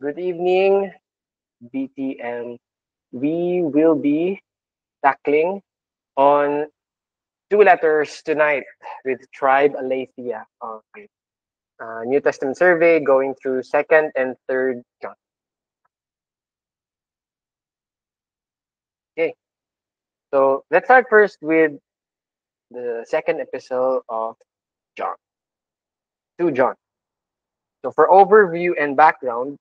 Good evening, BTM. We will be tackling on two letters tonight with Tribe Aletheia. New Testament survey going through second and third John. Okay, so let's start first with the second epistle of John, 2 John. So for overview and background,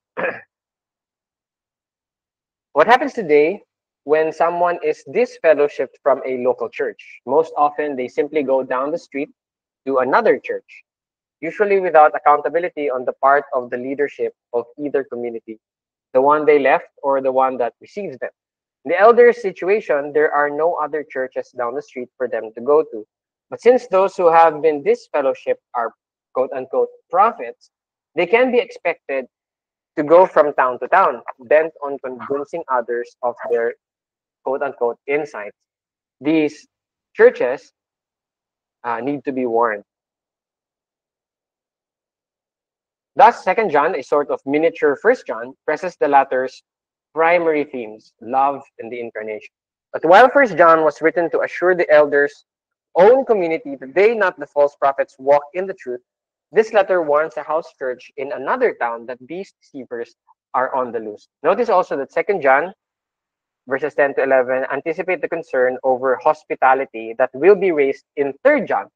what happens today when someone is disfellowshipped from a local church? Most often, they simply go down the street to another church, usually without accountability on the part of the leadership of either community, the one they left or the one that receives them. In the elders' situation, there are no other churches down the street for them to go to. But since those who have been disfellowshipped are quote unquote prophets, they can be expected to go from town to town, bent on convincing others of their quote unquote insights. These churches need to be warned. Thus, Second John, a sort of miniature First John, presses the latter's primary themes, love and the incarnation. But while First John was written to assure the elders' own community that they, not the false prophets, walk in the truth, this letter warns a house church in another town that these deceivers are on the loose. Notice also that Second John, verses 10 to 11, anticipate the concern over hospitality that will be raised in Third John.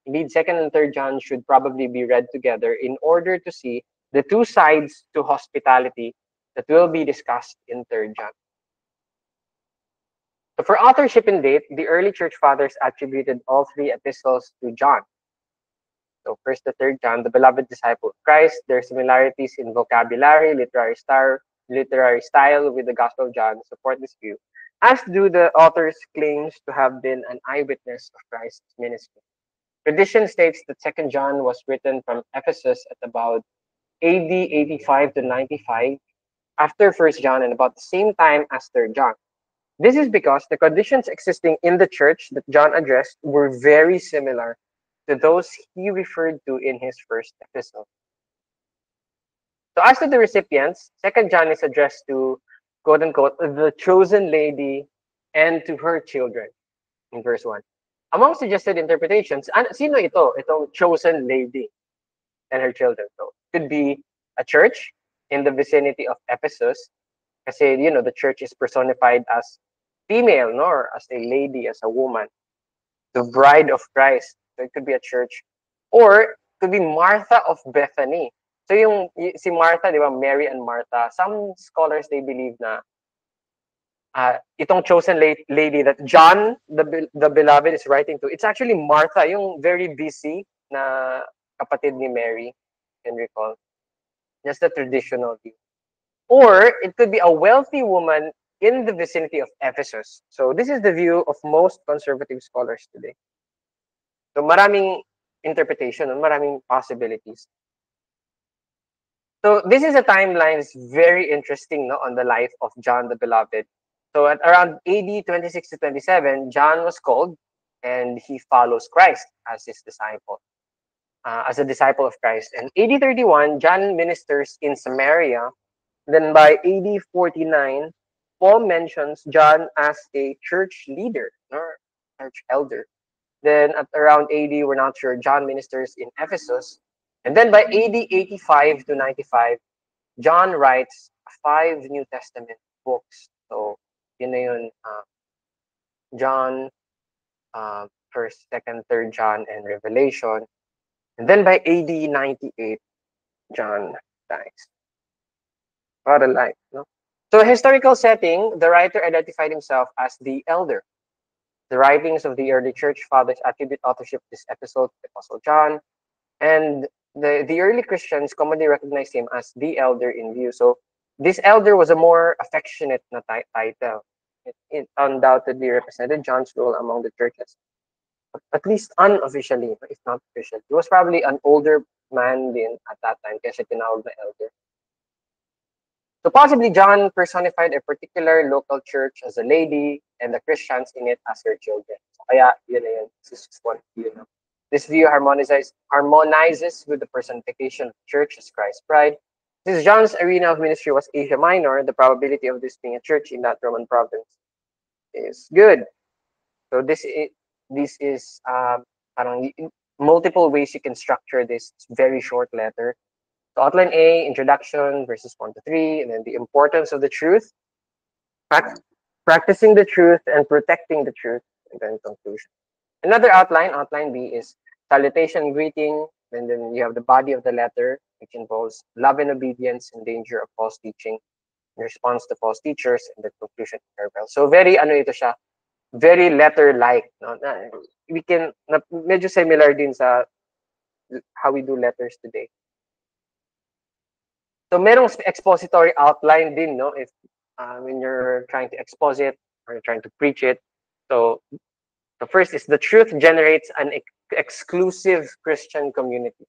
Indeed, second and third John should probably be read together in order to see the two sides to hospitality that will be discussed in third John. So for authorship and date, the early church fathers attributed all three epistles to John. So first to third John, the beloved disciple of Christ. There are similarities in vocabulary, literary style with the Gospel of John support this view, as do the author's claims to have been an eyewitness of Christ's ministry. Tradition states that Second John was written from Ephesus at about AD 85 to 95, after First John and about the same time as Third John. This is because the conditions existing in the church that John addressed were very similar to those he referred to in his first epistle. So as to the recipients, Second John is addressed to, quote unquote, the chosen lady and to her children in verse 1. Among suggested interpretations, sino ito? Itong chosen lady and her children. So it could be a church in the vicinity of Ephesus, kasi, the church is personified as female, no? Or as a lady, as a woman, the bride of Christ. So it could be a church. Or it could be Martha of Bethany. So si Martha, di ba, Mary and Martha, some scholars, they believe na itong chosen lady that John, the beloved, is writing to, it's actually Martha, yung very busy na kapatid ni Mary, you can recall. Just the traditional view. Or it could be a wealthy woman in the vicinity of Ephesus. So this is the view of most conservative scholars today. So maraming interpretation, maraming possibilities. So this is a timeline that's very interesting, no, on the life of John the Beloved. So at around AD 26 to 27, John was called and he follows Christ as his disciple, as a disciple of Christ. And AD 31, John ministers in Samaria. Then by AD 49, Paul mentions John as a church leader or church elder. Then at around AD, we're not sure, John ministers in Ephesus. And then by AD 85 to 95, John writes 5 New Testament books. So, yun na yun, John, 1st, 2nd, 3rd John, and Revelation. And then by AD 98, John dies. What a life, no? So, historical setting, the writer identified himself as the elder. The writings of the early church fathers attribute authorship to this episode to the Apostle John. And the early Christians commonly recognized him as the elder in view. So this elder was a more affectionate title. It undoubtedly represented John's role among the churches, at least unofficially, if not officially. He was probably an older man din at that time, kaya siya tinawag na elder. So possibly John personified a particular local church as a lady and the Christians in it as her children. So kaya yun na yun. This is one view. No? This view harmonizes with the personification of the church as Christ's bride. Since John's arena of ministry was Asia Minor, the probability of this being a church in that Roman province is good. So this is parang multiple ways you can structure this very short letter. So outline A, introduction, verses 1 to 3, and then the importance of the truth, practicing the truth and protecting the truth, and then conclusion. Another outline, outline B, is salutation, greeting, and then you have the body of the letter, which involves love and obedience and danger of false teaching, in response to false teachers, and the conclusion, farewell. So very ano ito siya, very letter-like. No? We can, medyo similar din sa how we do letters today. So merong expository outline din, no? If when you're trying to exposit or you're trying to preach it. So the first is the truth generates an exclusive Christian community.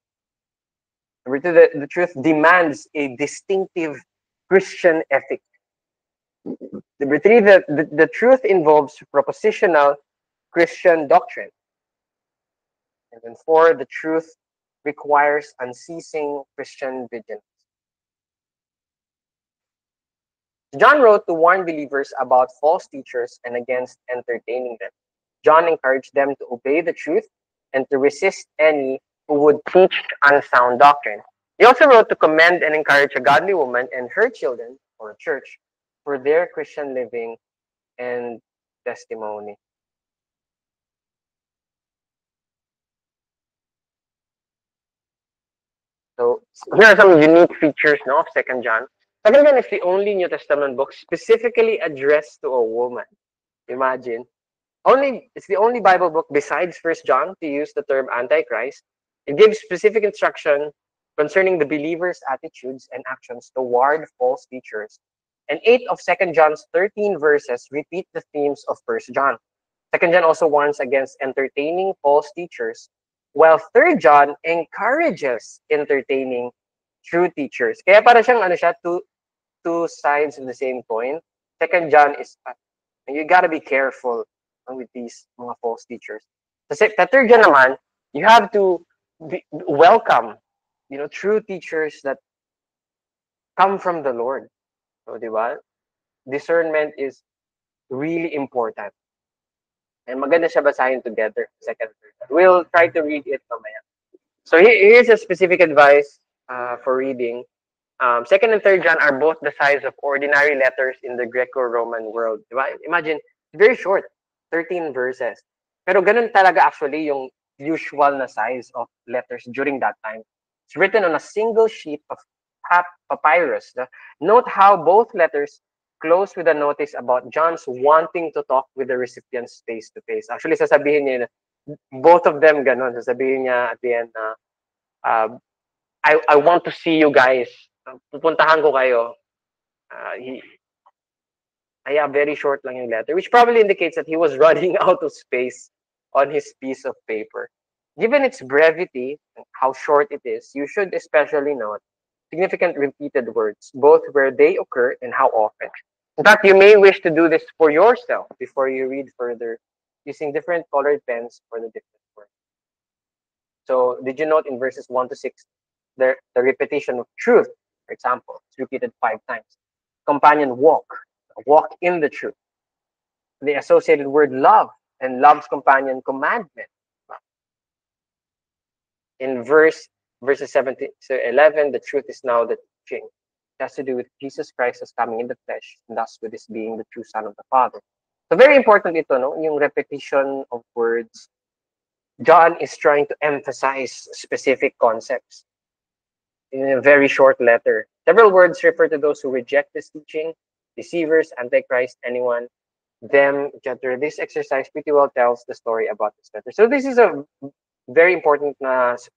Number two, the truth demands a distinctive Christian ethic. Number three, the truth involves propositional Christian doctrine. And then four, the truth requires unceasing Christian vigilance. John wrote to warn believers about false teachers and against entertaining them. John encouraged them to obey the truth and to resist any who would teach unsound doctrine. He also wrote to commend and encourage a godly woman and her children, or a church, for their Christian living and testimony. So here are some unique features, no, of 2 John. 2 John is the only New Testament book specifically addressed to a woman. Imagine. It's the only Bible book besides 1 John to use the term Antichrist. It gives specific instruction concerning the believer's attitudes and actions toward false teachers. And 8 of 2 John's 13 verses repeat the themes of 1 John. 2 John also warns against entertaining false teachers, while 3 John encourages entertaining true teachers. Kaya para siyang ano siya, two sides of the same coin. 2 John is, you gotta be careful with these mga false teachers. Kasi sa 3 John naman, you have to welcome, true teachers that come from the Lord. So, di ba? Discernment is really important. And maganda siya basahin together, 2nd, 3rd. We'll try to read it mamaya. So here's a specific advice for reading. 2nd and 3rd John are both the size of ordinary letters in the Greco-Roman world. Diba? Imagine, very short, 13 verses. Pero ganun talaga actually yung usual na size of letters during that time. It's written on a single sheet of papyrus. Note how both letters close with a notice about John's wanting to talk with the recipients face to face. Actually, sasabihin niya, both of them ganon. Sasabihin niya at the end na, I want to see you guys. Pupuntahan ko kayo. Very short lang yung letter, which probably indicates that he was running out of space on his piece of paper. Given its brevity, how short it is, you should especially note significant repeated words, both where they occur and how often. In fact, you may wish to do this for yourself before you read further, using different colored pens for the different words. So, did you note in verses 1 to 6, the repetition of truth, for example, it's repeated 5 times. Companion, walk in the truth. The associated word love, and love's companion, commandment. In verses 7 to 11, the truth is now the teaching. It has to do with Jesus Christ as coming in the flesh, and thus with his being the true Son of the Father. So very important ito, no? Yung repetition of words. John is trying to emphasize specific concepts in a very short letter. Several words refer to those who reject this teaching, deceivers, antichrist, anyone, them, etc. This exercise pretty well tells the story about this letter. So this is a very important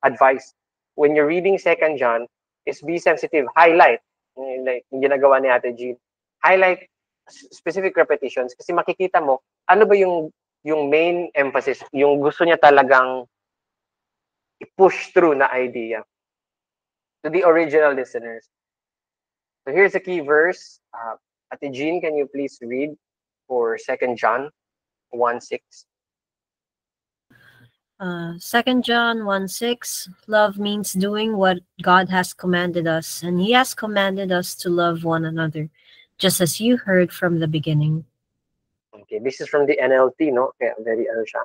advice when you're reading 2 John is be sensitive. Highlight, like yung ginagawa ni Ate Jean. Highlight specific repetitions kasi makikita mo ano ba yung main emphasis, yung gusto niya talagang i-push through na idea to the original listeners. So here's a key verse. Ate Jean, can you please read for 2 John 1:6? 2 John 1:6, love means doing what God has commanded us, and He has commanded us to love one another, just as you heard from the beginning. Okay, this is from the NLT, no? Kaya very ano siya.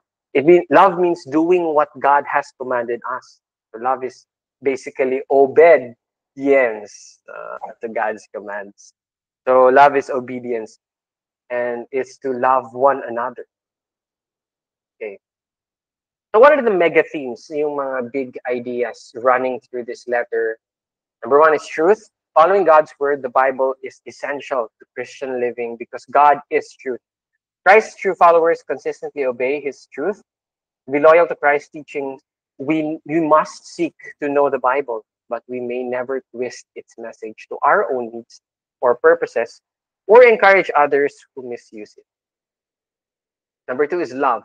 Love means doing what God has commanded us. So love is basically obedience to God's commands. So love is obedience, and it's to love one another. Okay. So what are the mega themes, yung mga big ideas running through this letter? Number one is truth. Following God's word, the Bible is essential to Christian living because God is truth. Christ's true followers consistently obey his truth. To be loyal to Christ's teachings, we must seek to know the Bible, but we may never twist its message to our own needs or purposes or encourage others who misuse it. Number two is love.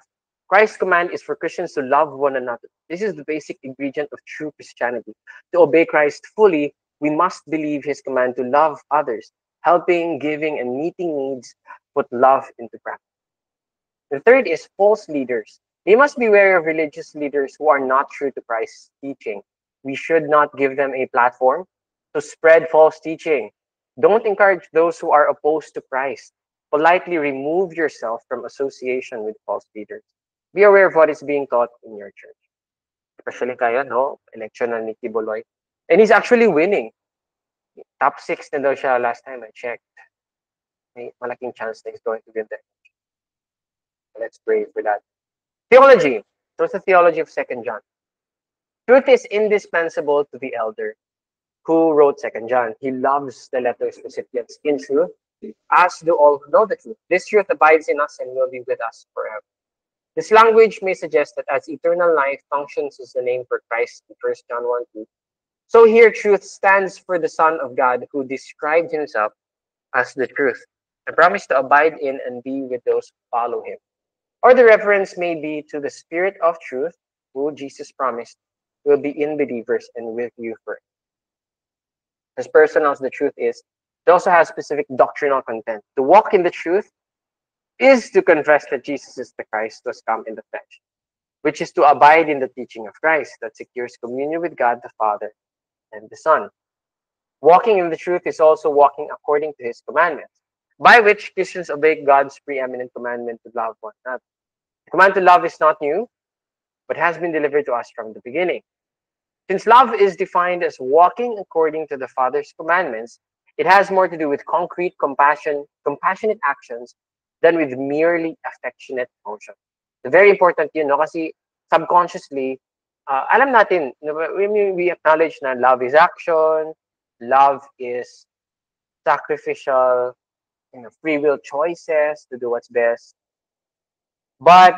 Christ's command is for Christians to love one another. This is the basic ingredient of true Christianity. To obey Christ fully, we must believe his command to love others. Helping, giving, and meeting needs put love into practice. The third is false leaders. We must beware of religious leaders who are not true to Christ's teaching. We should not give them a platform to spread false teaching. Don't encourage those who are opposed to Christ. Politely remove yourself from association with false leaders. Be aware of what is being taught in your church. Especially kayo, no? Election na ni Kiboloy. And he's actually winning. Top 6 na daw siya last time I checked. May malaking chance that he's going to win that. Let's pray for that. Theology. So it's the theology of 2 John. Truth is indispensable to the elder who wrote 2 John. He loves the letter's recipients in truth, as do all who know the truth. This truth abides in us and will be with us forever. This language may suggest that as eternal life functions as the name for Christ in 1 John 1:2, so here truth stands for the Son of God who described himself as the truth and promised to abide in and be with those who follow him. Or the reference may be to the Spirit of truth, who Jesus promised will be in believers and with you forever. As personal as the truth is, it also has specific doctrinal content. To walk in the truth is to confess that Jesus is the Christ who has come in the flesh, which is to abide in the teaching of Christ that secures communion with God the Father and the Son. Walking in the truth is also walking according to his commandments, by which Christians obey God's preeminent commandment to love one another. The command to love is not new, but has been delivered to us from the beginning. Since love is defined as walking according to the Father's commandments, it has more to do with concrete compassionate actions than with merely affectionate emotion. Very important yun, no? Kasi subconsciously, alam natin, we acknowledge na love is action, love is sacrificial, free will choices to do what's best. But,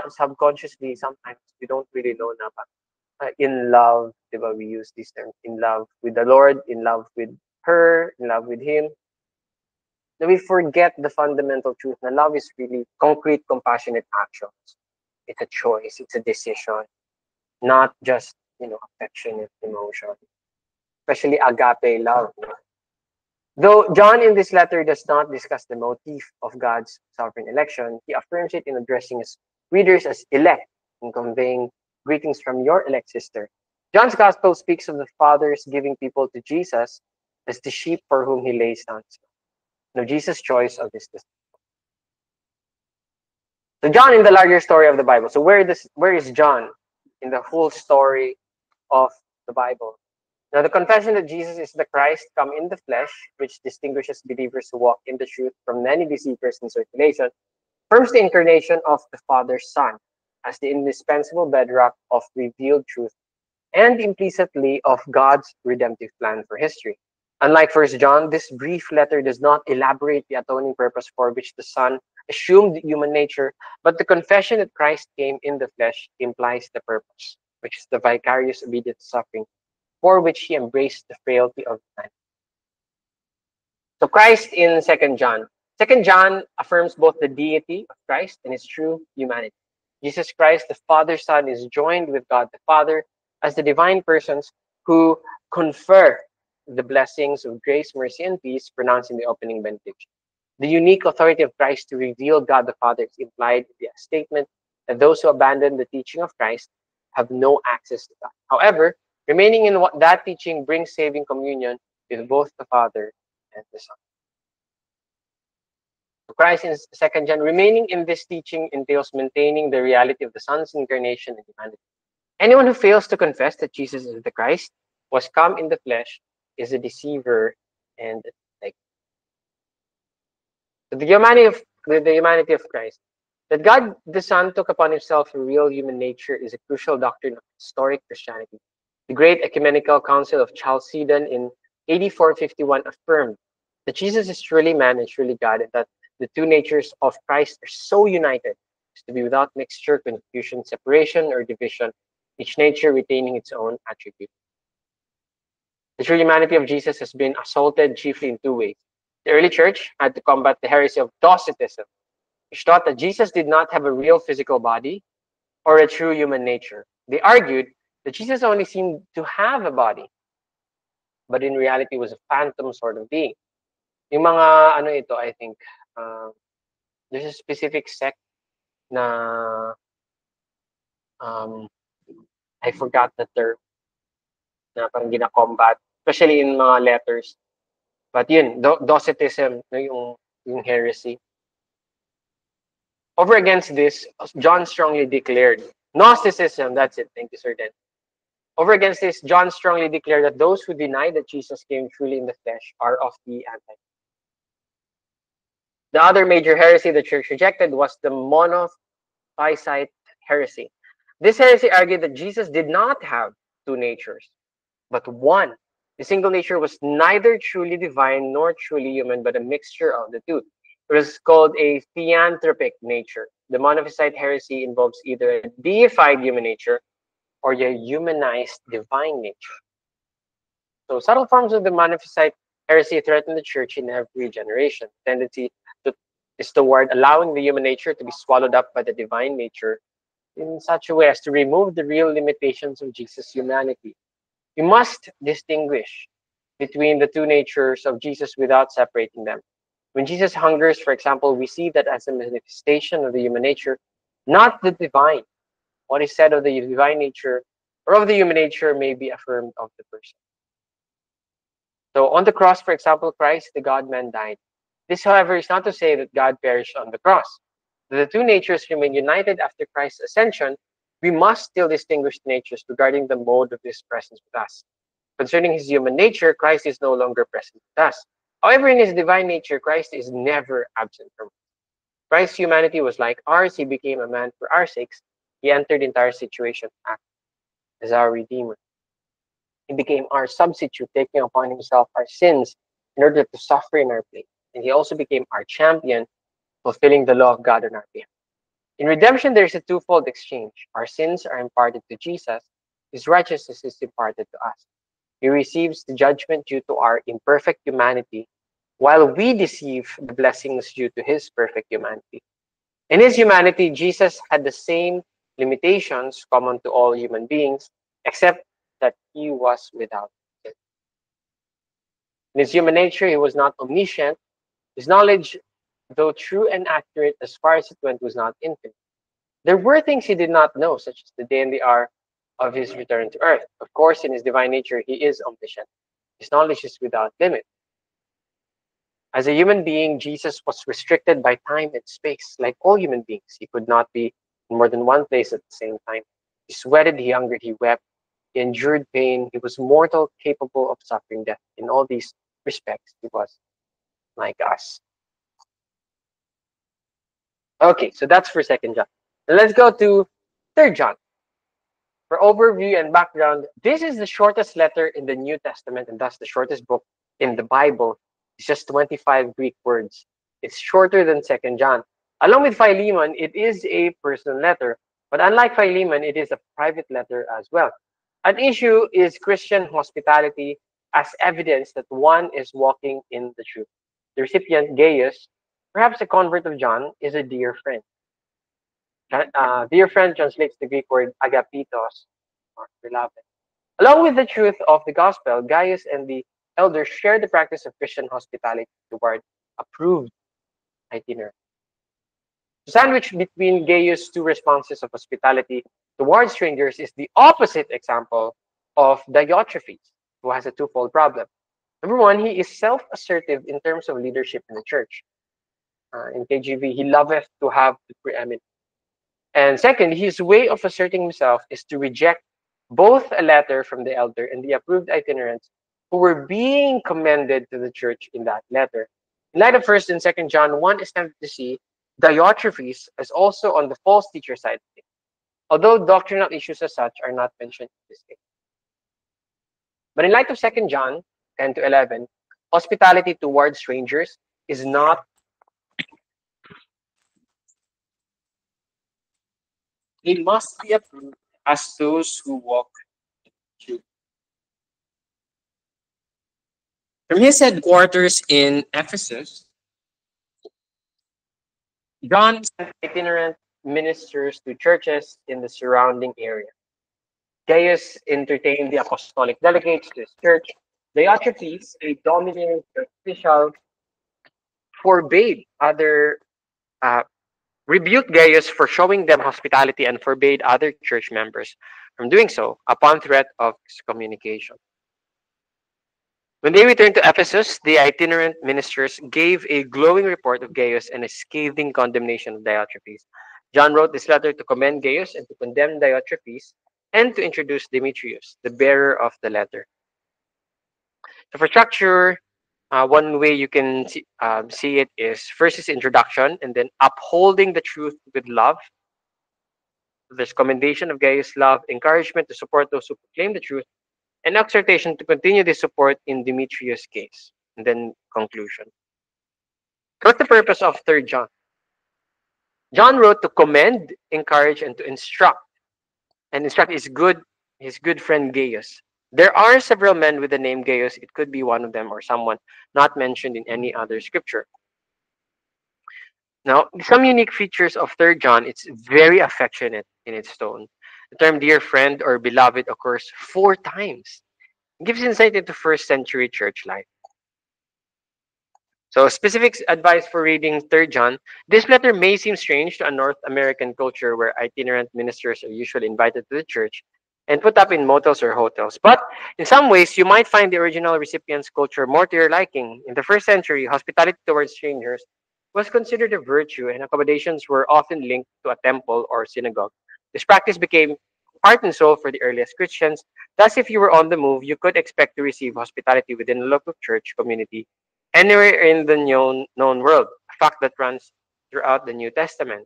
subconsciously, sometimes we don't really know na in love, diba? We use these terms, in love with the Lord, in love with her, in love with him. Then we forget the fundamental truth na love is really concrete, compassionate actions. It's a choice, it's a decision, not just, affectionate emotion. Especially agape love. Though John in this letter does not discuss the motif of God's sovereign election, he affirms it in addressing his readers as elect and conveying greetings from your elect sister. John's gospel speaks of the Father's giving people to Jesus as the sheep for whom he lays down his life. Now, Jesus' choice of his disciples. So John in the larger story of the Bible. So where is John in the whole story of the Bible? Now, the confession that Jesus is the Christ come in the flesh, which distinguishes believers who walk in the truth from many deceivers in circulation, affirms the incarnation of the Father's Son as the indispensable bedrock of revealed truth and implicitly of God's redemptive plan for history. Unlike 1 John, this brief letter does not elaborate the atoning purpose for which the Son assumed human nature, but the confession that Christ came in the flesh implies the purpose, which is the vicarious obedient suffering for which he embraced the frailty of man. So Christ in 2 John. 2 John affirms both the deity of Christ and his true humanity. Jesus Christ, the Father's Son, is joined with God the Father as the divine persons who confer the blessings of grace, mercy, and peace pronounced in the opening benediction. The unique authority of Christ to reveal God the Father is implied in the statement that those who abandon the teaching of Christ have no access to God. However, remaining in what that teaching brings saving communion with both the Father and the Son. Christ in 2 John, remaining in this teaching entails maintaining the reality of the Son's incarnation and humanity. Anyone who fails to confess that Jesus is the Christ, was come in the flesh, is a deceiver and like the humanity of Christ. That God the Son took upon himself a real human nature is a crucial doctrine of historic Christianity. The Great Ecumenical Council of Chalcedon in AD 451 affirmed that Jesus is truly man and truly God, and that the two natures of Christ are so united as to be without mixture, confusion, separation, or division, each nature retaining its own attribute. The true humanity of Jesus has been assaulted chiefly in two ways. The early church had to combat the heresy of Docetism, which taught that Jesus did not have a real physical body or a true human nature. They argued that Jesus only seemed to have a body, but in reality was a phantom sort of being. Yung mga ano ito, I think, there's a specific sect na I forgot the term na parang gina-combat, especially in mga letters. But yun, Docetism, yung heresy. Over against this, John strongly declared, Gnosticism, that's it, thank you, Sir Den. Over against this, John strongly declared that those who deny that Jesus came truly in the flesh are of the Antichrist. The other major heresy the church rejected was the monophysite heresy. This heresy argued that Jesus did not have two natures, but one. The single nature was neither truly divine nor truly human, but a mixture of the two. It was called a theanthropic nature. The monophysite heresy involves either a deified human nature or a humanized divine nature. So subtle forms of the monophysite heresy threaten the church in every generation. The tendency is toward allowing the human nature to be swallowed up by the divine nature in such a way as to remove the real limitations of Jesus' humanity. We must distinguish between the two natures of Jesus without separating them. When Jesus hungers, for example, we see that as a manifestation of the human nature, not the divine. What is said of the divine nature or of the human nature may be affirmed of the person. So on the cross, for example, Christ, the God-man, died. This, however, is not to say that God perished on the cross. The two natures remain united after Christ's ascension. We must still distinguish the natures regarding the mode of his presence with us. Concerning his human nature, Christ is no longer present with us. However, in his divine nature, Christ is never absent from us. Christ's humanity was like ours. He became a man for our sakes. He entered the entire situation as our Redeemer. He became our substitute, taking upon himself our sins in order to suffer in our place. And he also became our champion, fulfilling the law of God on our behalf. In redemption, there is a twofold exchange. Our sins are imparted to Jesus. His righteousness is imparted to us. He receives the judgment due to our imperfect humanity, while we receive the blessings due to his perfect humanity. In his humanity, Jesus had the same limitations common to all human beings, except that he was without sin. In his human nature, he was not omniscient. His knowledge, though true and accurate as far as it went, was not infinite. There were things he did not know, such as the day and the hour of his return to earth. Of course, in his divine nature, he is omniscient. His knowledge is without limit. As a human being, Jesus was restricted by time and space. Like all human beings, he could not be in more than one place at the same time. He sweated, he hungered, he wept, he endured pain. He was mortal, capable of suffering death. In all these respects, he was like us. Okay, so that's for 2 John. Now let's go to 3 John. For overview and background, this is the shortest letter in the New Testament and thus the shortest book in the Bible. It's just 25 Greek words. It's shorter than 2 John. Along with Philemon, it is a personal letter, but unlike Philemon, it is a private letter as well. An issue is Christian hospitality as evidence that one is walking in the truth. The recipient, Gaius, perhaps a convert of John, is a dear friend. Dear friend translates the Greek word agapitos, or beloved. Along with the truth of the gospel, Gaius and the elders share the practice of Christian hospitality toward approved itinerary. The sandwich between Gaius' two responses of hospitality towards strangers is the opposite example of Diotrephes, who has a twofold problem. Number one, he is self-assertive in terms of leadership in the church. In KJV, he loveth to have the preeminence. And second, his way of asserting himself is to reject both a letter from the elder and the approved itinerants who were being commended to the church in that letter. In light of 1st and 2nd John, one is tempted to see Diotrephes as also on the false teacher side of things, although doctrinal issues as such are not mentioned in this case. But in light of 2nd John 10 to 11, hospitality towards strangers is not they must be approved as those who walk truth. From his headquarters in Ephesus, John sent itinerant ministers to churches in the surrounding area. Gaius entertained the apostolic delegates to his church. Diotrephes, a dominating official, forbade other rebuked Gaius for showing them hospitality and forbade other church members from doing so upon threat of excommunication. When they returned to Ephesus, the itinerant ministers gave a glowing report of Gaius and a scathing condemnation of Diotrephes. John wrote this letter to commend Gaius and to condemn Diotrephes and to introduce Demetrius, the bearer of the letter. So for structure, one way you can see it is first is introduction and then upholding the truth with love. There's commendation of Gaius' love, encouragement to support those who proclaim the truth, and exhortation to continue this support in Demetrius' case. And then conclusion. What's the purpose of 3rd John? John wrote to commend, encourage, and to instruct. And instruct his good friend Gaius. There are several men with the name Gaius. It could be one of them or someone not mentioned in any other scripture. Now, some unique features of 3rd John, it's very affectionate in its tone. The term dear friend or beloved occurs 4 times. It gives insight into 1st century church life. So specific advice for reading 3rd John. This letter may seem strange to a North American culture where itinerant ministers are usually invited to the church and put up in motels or hotels. But in some ways, you might find the original recipient's culture more to your liking. In the 1st century, hospitality towards strangers was considered a virtue and accommodations were often linked to a temple or synagogue. This practice became heart and soul for the earliest Christians. Thus, if you were on the move, you could expect to receive hospitality within a local church community anywhere in the known world, a fact that runs throughout the New Testament.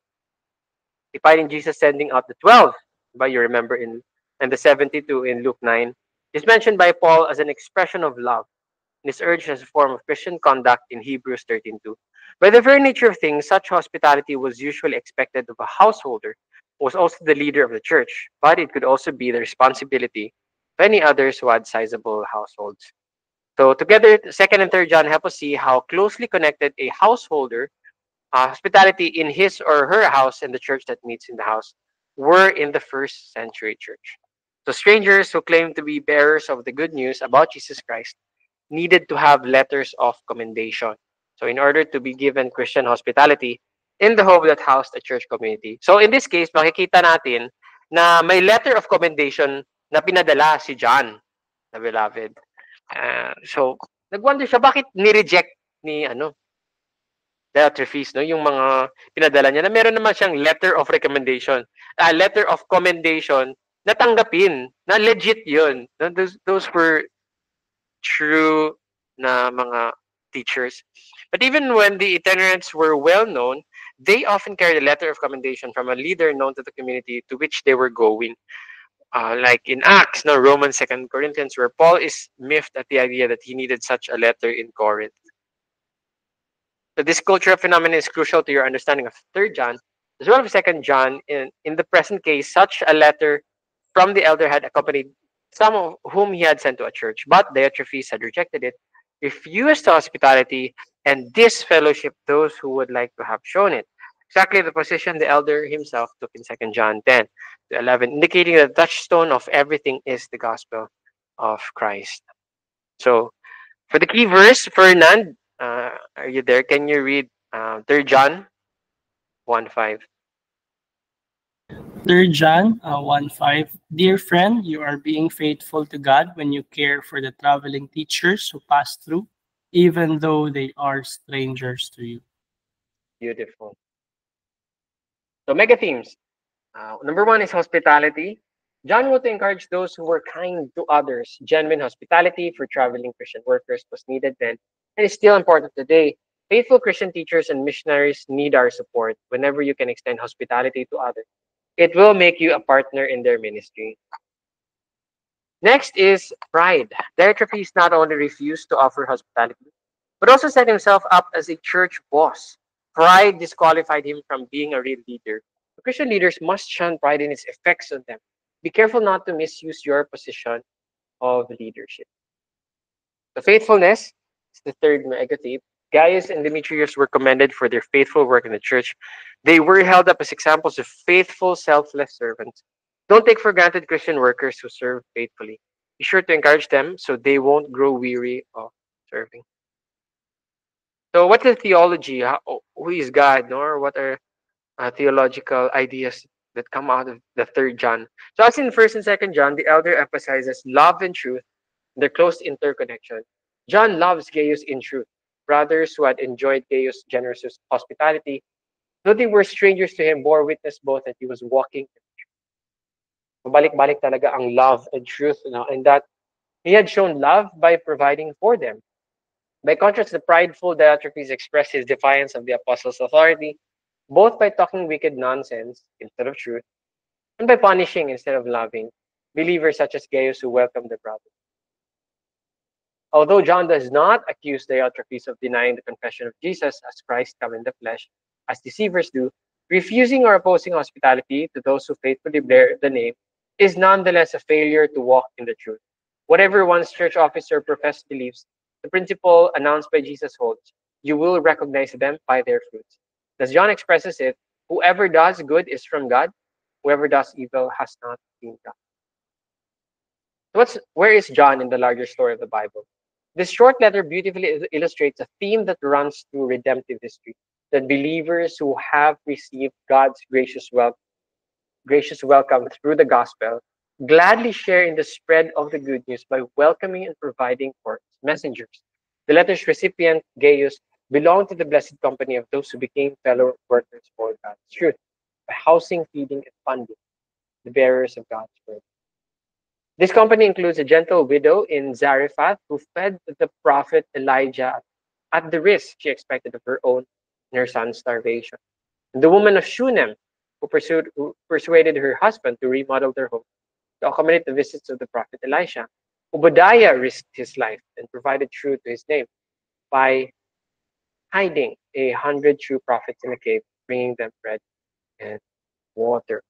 Defining Jesus sending out the 12, but you remember and the 72 in Luke 9, is mentioned by Paul as an expression of love and is urged as a form of Christian conduct in Hebrews 13:2. By the very nature of things, such hospitality was usually expected of a householder who was also the leader of the church, but it could also be the responsibility of any others who had sizable households. So together, 2nd and 3rd John help us see how closely connected a householder, hospitality in his or her house and the church that meets in the house were in the 1st century church. So strangers who claim to be bearers of the good news about Jesus Christ needed to have letters of commendation. So in order to be given Christian hospitality in the home that housed a church community. So in this case, makikita natin na may letter of commendation na pinadala si John, the beloved. So nagwonder siya bakit ni-reject ni Diotrephes, no, yung mga pinadala niya na meron naman siyang letter of recommendation, letter of commendation na tanggapin, na legit yun. Those were true na mga teachers. But even when the itinerants were well known, they often carried a letter of commendation from a leader known to the community to which they were going. Like in Acts, no, Romans, 2 Corinthians, where Paul is miffed at the idea that he needed such a letter in Corinth. So this cultural phenomenon is crucial to your understanding of 3rd John, as well as 2nd John. In the present case, such a letter from the elder had accompanied some of whom he had sent to a church, but Diotrephes had rejected it, refused hospitality, and disfellowship those who would like to have shown it. Exactly the position the elder himself took in 2nd John 10 to 11, indicating that the touchstone of everything is the gospel of Christ. So, for the key verse, Fernand, are you there? Can you read 3rd John 1:5. 3 John 1:5. Dear friend, you are being faithful to God when you care for the traveling teachers who pass through, even though they are strangers to you. Beautiful. So mega themes. Number 1 is hospitality. John wrote to encourage those who were kind to others. Genuine hospitality for traveling Christian workers was needed then and is still important today. Faithful Christian teachers and missionaries need our support whenever you can extend hospitality to others. It will make you a partner in their ministry. Next is pride. Diotrephes not only refused to offer hospitality, but also set himself up as a church boss. Pride disqualified him from being a real leader. Christian leaders must shun pride in its effects on them. Be careful not to misuse your position of leadership. The faithfulness is the third megatheme. Gaius and Demetrius were commended for their faithful work in the church. They were held up as examples of faithful, selfless servants. Don't take for granted Christian workers who serve faithfully. Be sure to encourage them so they won't grow weary of serving. So, what's the theology? Who is God? Or what are theological ideas that come out of the third John? So, as in first and second John, the elder emphasizes love and truth, their close interconnection. John loves Gaius in truth. Brothers who had enjoyed Gaius' generous hospitality, though they were strangers to him, bore witness both that he was walking. Balik-balik talaga ang love and truth, and that he had shown love by providing for them. By contrast, the prideful Diotrephes expressed his defiance of the apostles' authority, both by talking wicked nonsense instead of truth, and by punishing instead of loving believers such as Gaius who welcomed the brothers. Although John does not accuse Diotrephes of denying the confession of Jesus as Christ come in the flesh, as deceivers do, refusing or opposing hospitality to those who faithfully bear the name is nonetheless a failure to walk in the truth. Whatever one's church officer professed beliefs, the principle announced by Jesus holds. You will recognize them by their fruits. As John expresses it, whoever does good is from God, whoever does evil has not seen God. Where is John in the larger story of the Bible? This short letter beautifully illustrates a theme that runs through redemptive history, that believers who have received God's gracious welcome through the gospel gladly share in the spread of the good news by welcoming and providing for its messengers. The letter's recipient, Gaius, belonged to the blessed company of those who became fellow workers for God's truth, by housing, feeding, and funding the bearers of God's word. This company includes a gentle widow in Zarephath who fed the prophet Elijah at the risk she expected of her own and her son's starvation. And the woman of Shunem who persuaded her husband to remodel their home to accommodate the visits of the prophet Elisha. Obadiah risked his life and provided truth to his name by hiding 100 true prophets in a cave, bringing them bread and water.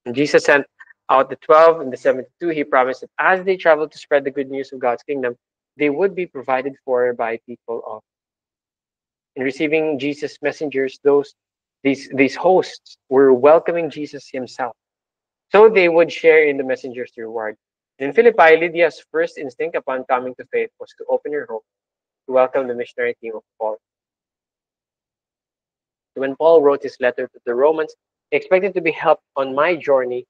And Jesus sent out the 12 and the 72. He promised that as they traveled to spread the good news of God's kingdom, they would be provided for by people of. In receiving Jesus' messengers, these hosts were welcoming Jesus himself, so they would share in the messenger's reward. In Philippi, Lydia's first instinct upon coming to faith was to open her home to welcome the missionary team of Paul. When Paul wrote his letter to the Romans, he expected to be helped on my journey,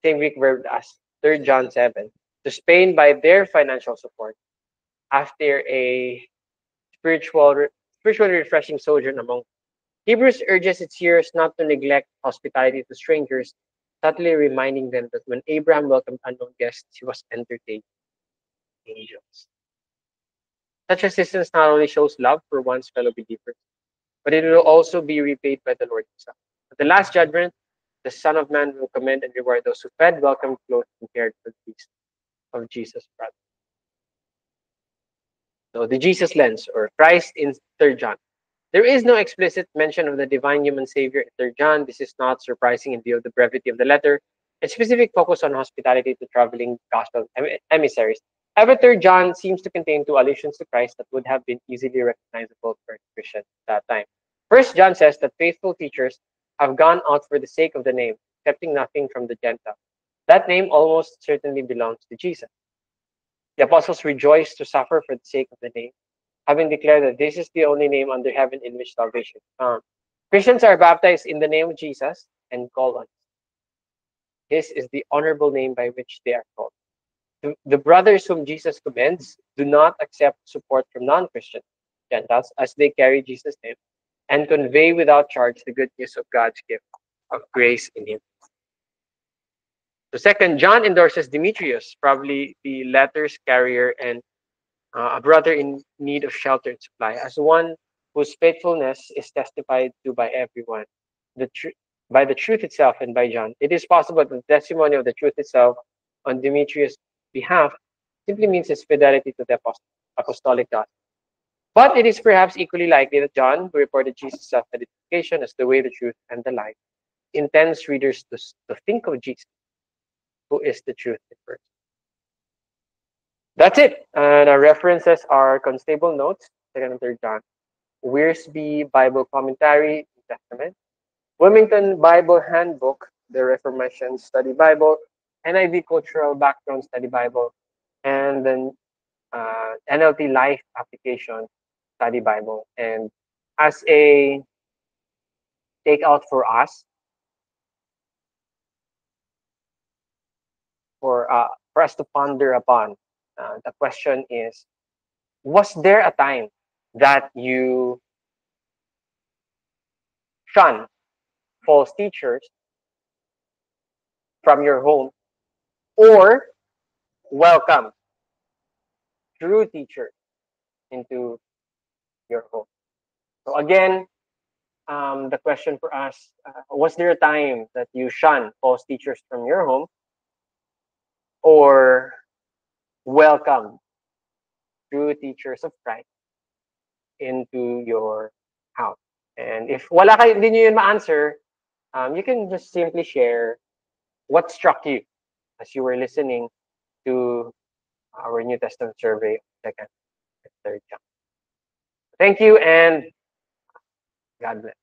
same Greek verb as 3 John 7, to Spain by their financial support. After a spiritually refreshing sojourn among Hebrews urges its hearers not to neglect hospitality to strangers, subtly reminding them that when Abraham welcomed unknown guests, he was entertained by angels. Such assistance not only shows love for one's fellow believers, but it will also be repaid by the Lord himself. At the last judgment, the Son of Man will commend and reward those who fed, welcomed, clothed, and cared for the feast of Jesus' brother. So the Jesus lens, or Christ in 3 John. There is no explicit mention of the divine human savior in 3 John. This is not surprising in view of the brevity of the letter. A specific focus on hospitality to traveling gospel emissaries. However, 3 John seems to contain 2 allusions to Christ that would have been easily recognizable for a Christian at that time. 1 John says that faithful teachers have gone out for the sake of the name, accepting nothing from the Gentiles. That name almost certainly belongs to Jesus. The apostles rejoiced to suffer for the sake of the name, having declared that this is the only name under heaven in which salvation is found. Christians are baptized in the name of Jesus and call on His is the honorable name by which they are called. The brothers whom Jesus commends do not accept support from non-Christian Gentiles as they carry Jesus' name and convey without charge the good news of God's gift of grace in Him. So second, John endorses Demetrius, probably the letter's carrier and a brother in need of shelter and supply, as one whose faithfulness is testified to by everyone, by the truth itself and by John. It is possible that the testimony of the truth itself on Demetrius' behalf simply means his fidelity to the apostolic gospel. But it is perhaps equally likely that John, who reported Jesus' self-identification as the way, the truth, and the life, intends readers to think of Jesus, who is the truth in person. That's it. And our references are Constable Notes, 2nd and 3rd John, Wiersbe Bible Commentary, New Testament, Wilmington Bible Handbook, the Reformation Study Bible, NIV Cultural Background Study Bible, and then NLT Life Application Study Bible. And as a takeout for us, for us to ponder upon, the question is, was there a time that you shun false teachers from your home or welcome true teachers into your home? So again, the question for us, was there a time that you shun false teachers from your home or welcome true teachers of Christ into your house? And if wala kayo, hindi nyo yun ma-answer, you can just simply share what struck you as you were listening to our New Testament survey, 2nd and 3rd John. Thank you, and God bless.